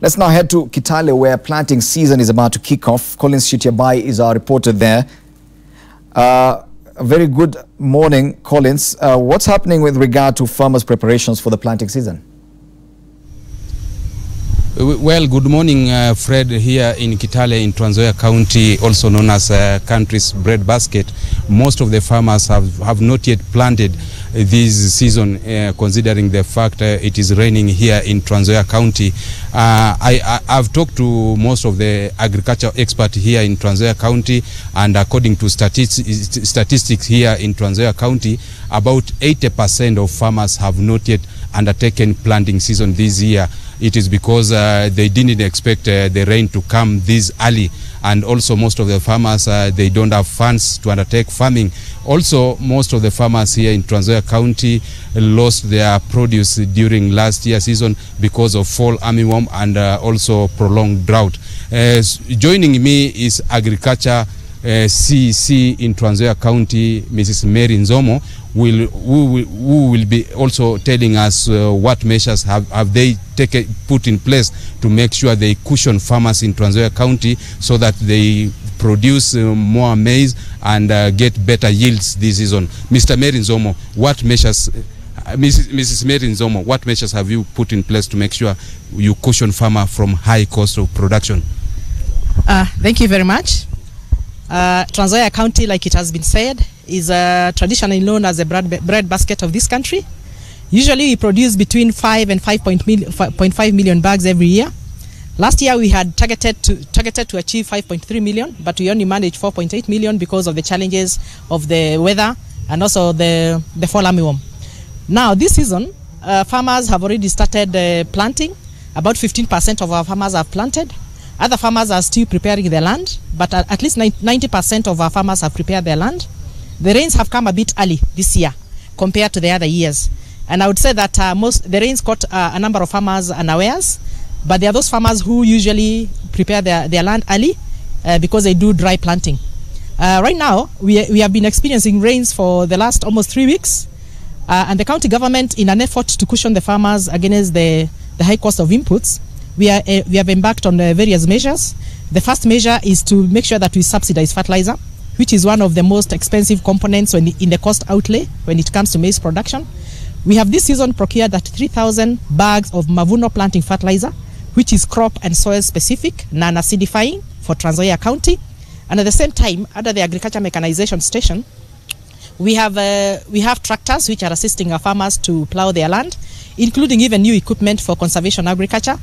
Let's now head to Kitale, where planting season is about to kick off. Collins Shitiabai is our reporter there. A very good morning, Collins. What's happening with regard to farmers' preparations for the planting season? Well, good morning, Fred, here in Kitale in Nzoia County, also known as country's breadbasket. Most of the farmers have not yet planted this season, considering the fact it is raining here in Nzoia County. I've talked to most of the agriculture experts here in Nzoia County, and according to statistics here in Nzoia County, about 80% of farmers have not yet undertaken planting season this year. It is because they didn't expect the rain to come this early, and also most of the farmers they don't have funds to undertake farming. Also, most of the farmers here in Nzoia County lost their produce during last year's season because of fall armyworm and also prolonged drought. Joining me is agriculture CEC in Nzoia County, Mrs. Mary Nzomo, who will be also telling us what measures have they put in place to make sure they cushion farmers in Nzoia County so that they produce more maize and get better yields this season. Mr. Mary Nzomo, what measures, Mrs. Mary Nzomo, what measures have you put in place to make sure you cushion farmer from high cost of production? Thank you very much. Nzoia County, like it has been said, is traditionally known as the bread basket of this country. Usually we produce between 5 and 5.5 million bags every year. Last year we had targeted to achieve 5.3 million, but we only managed 4.8 million because of the challenges of the weather and also the fall armyworm. Now this season, farmers have already started planting. About 15% of our farmers have planted. Other farmers are still preparing their land, but at least 90% of our farmers have prepared their land. The rains have come a bit early this year compared to the other years. And I would say that the rains caught a number of farmers unawares, but there are those farmers who usually prepare their land early because they do dry planting. Right now, we have been experiencing rains for the last almost 3 weeks, and the county government, in an effort to cushion the farmers against the high cost of inputs, we have embarked on various measures. The first measure is to make sure that we subsidize fertilizer, which is one of the most expensive components in the cost outlay when it comes to maize production. We have this season procured that 3,000 bags of Mavuno planting fertilizer, which is crop and soil specific, non-acidifying for Nzoia County. And at the same time, under the agriculture mechanization station, we have tractors which are assisting our farmers to plow their land, including even new equipment for conservation agriculture,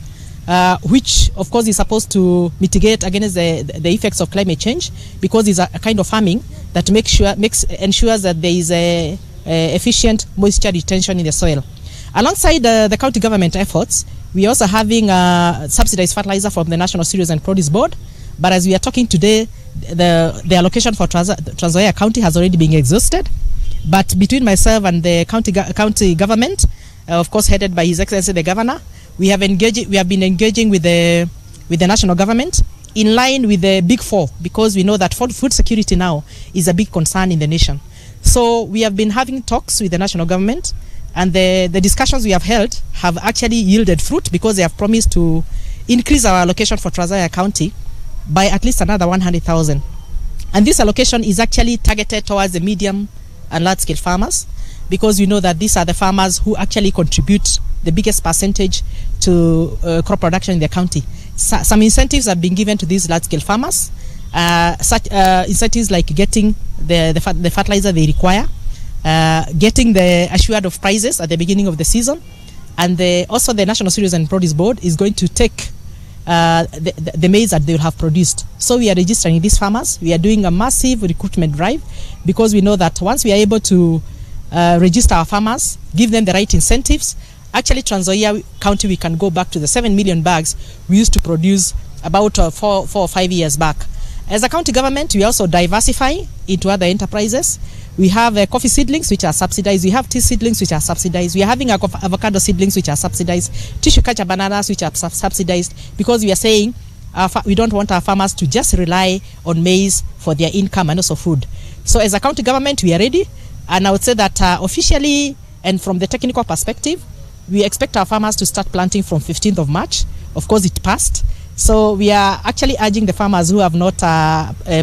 which of course is supposed to mitigate against the effects of climate change, because it's a kind of farming that ensures that there is a efficient moisture retention in the soil. Alongside the county government efforts, we are also having subsidized fertilizer from the National Cereals and Produce Board. But as we are talking today, the allocation for Nzoia County has already been exhausted. But between myself and the county government, of course headed by His Excellency the Governor, we have been engaging with the national government in line with the Big Four, because we know that food security now is a big concern in the nation. So we have been having talks with the national government, and the discussions we have held have actually yielded fruit, because they have promised to increase our allocation for Nzoia County by at least another 100,000. And this allocation is actually targeted towards the medium and large-scale farmers, because we know that these are the farmers who actually contribute the biggest percentage to crop production in the county. Some incentives have been given to these large-scale farmers, such incentives like getting the fertilizer they require, getting the assured of prices at the beginning of the season, and also the National Cereals and Produce Board is going to take the maize that they will have produced. So we are registering these farmers. We are doing a massive recruitment drive, because we know that once we are able to register our farmers, give them the right incentives, actually Nzoia County, we can go back to the 7 million bags we used to produce about 4 or 5 years back. As a county government, we also diversify into other enterprises. We have coffee seedlings which are subsidized. We have tea seedlings which are subsidized. We are having avocado seedlings which are subsidized. Tissue culture bananas which are subsidized, because we are saying we don't want our farmers to just rely on maize for their income and also food. So as a county government, we are ready. And I would say that officially and from the technical perspective, we expect our farmers to start planting from 15th of March Of course, it passed. So we are actually urging the farmers who have not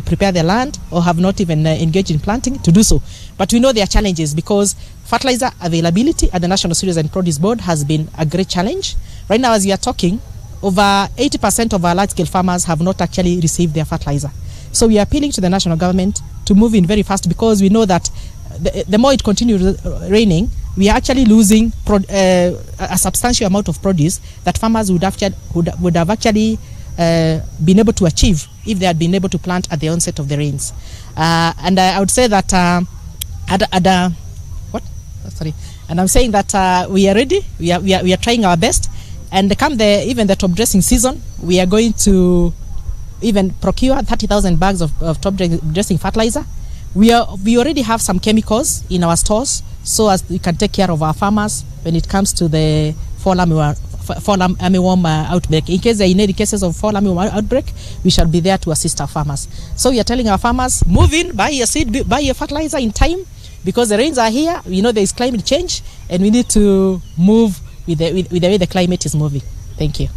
prepared their land or have not even engaged in planting to do so. But we know there are challenges because fertilizer availability at the National Cereals and Produce Board has been a great challenge. Right now, as we are talking, over 80% of our large-scale farmers have not actually received their fertilizer. So we are appealing to the national government to move in very fast because we know that the more it continues raining, we are actually losing a substantial amount of produce that farmers would have actually been able to achieve if they had been able to plant at the onset of the rains. And I would say that And I'm saying that we are ready. We are trying our best. And come even the top dressing season, we are going to even procure 30,000 bags of top dressing fertilizer. We already have some chemicals in our stores, so as we can take care of our farmers when it comes to the fall armyworm outbreak. In case there are any cases of fall armyworm outbreak, we shall be there to assist our farmers. So we are telling our farmers, move in, buy your seed, buy your fertilizer in time, because the rains are here. We know there is climate change, and we need to move with the way the climate is moving. Thank you.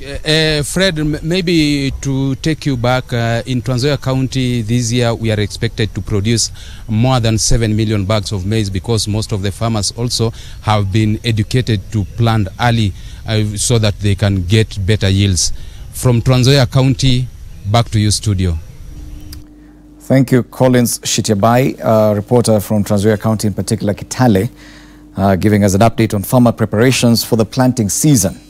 Okay. Fred, maybe to take you back, in Nzoia County this year we are expected to produce more than 7 million bags of maize because most of the farmers also have been educated to plant early so that they can get better yields. From Nzoia County, back to you, studio. Thank you, Collins Shitiabai, reporter from Nzoia County, in particular Kitale, giving us an update on farmer preparations for the planting season.